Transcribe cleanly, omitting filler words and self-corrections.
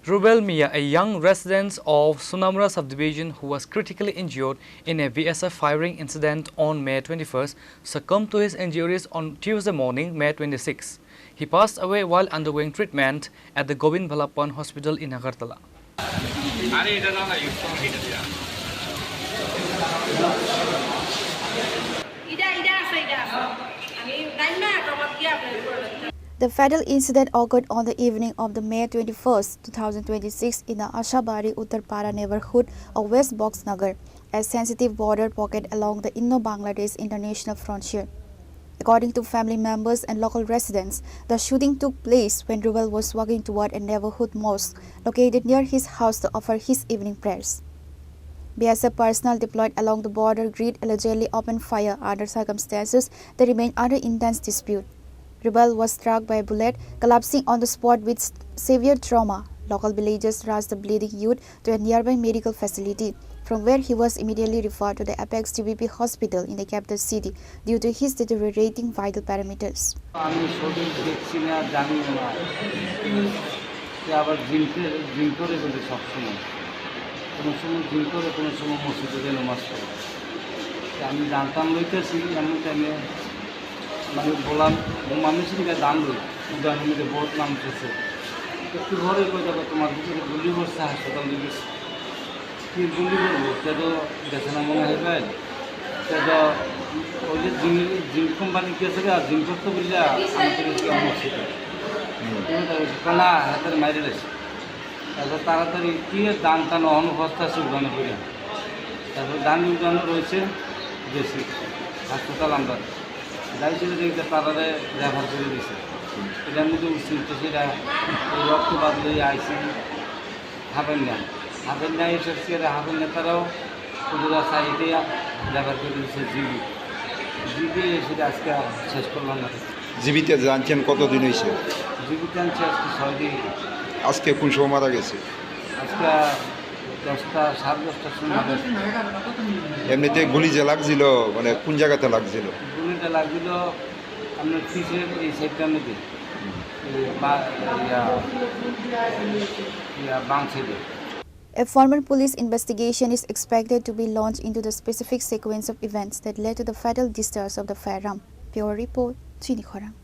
Rubel Mia, a young resident of Sunamura subdivision who was critically injured in a VSF firing incident on May 21st, succumbed to his injuries on Tuesday morning, May 26. He passed away while undergoing treatment at the Govind Balapan Hospital in Agartala. The fatal incident occurred on the evening of the May 21st, 2026 in the Ashabari Uttarpara neighborhood of West Boxnagar, a sensitive border pocket along the Indo-Bangladesh international frontier. According to family members and local residents, the shooting took place when Rubel was walking toward a neighborhood mosque located near his house to offer his evening prayers. BSF personnel deployed along the border grid allegedly opened fire under circumstances that remain under intense dispute. Rubel was struck by a bullet, collapsing on the spot with severe trauma. Local villagers rushed the bleeding youth to a nearby medical facility, from where he was immediately referred to the Apex TBP hospital in the capital city due to his deteriorating vital parameters. মানে বললাম মানুষের দিকে দাম লই উদাহরণ মধ্যে বহুত নাম উঠেছে একটু ঘরে কই যাবো তোমার ভিতরে গুলি করছে হাসপাতাল নিয়ে গেছে কি গুলি করবো সে তো দেখে না মনে হয় ভাই সে তো ওই যে জিঙ্ক কোম্পানি গেছে আর জিঙ্ক করতে বললে আমি না হাতের মাইরে লেছে তারপর তাড়াতাড়ি কি দান টান অনুভস্তা আছে উঠানো করে তারপর দান উঠানো রয়েছে বেশি হাসপাতাল আমরা যাইছিল যে তারা রেফার করে দিয়েছে এটার মধ্যে উচিত সেটা রক্ত বাদলে আইসি হাফেন না এসেছে হাফেন নেতারাও ওদের সাইডে রেফার করে দিয়েছে জিবি সেটা আজকে শেষ করলাম না। জীবিতে জানছেন কতদিন হয়েছে? জীবিতে আনছে আজকে 6 দিন। আজকে কোন সময় মারা গেছে? আজকে 10টা 10:30টার সময়। এমনিতে গুলি যে লাগছিল মানে কোন জায়গাতে লাগছিল? গুলিটা লাগছিল আপনার পিছের এই সাইডটার মধ্যে বাম সাইডে। A formal police investigation is expected to be launched into the specific sequence of events that led to the fatal discharge of the firearm. Pure Report, Chini Khorang.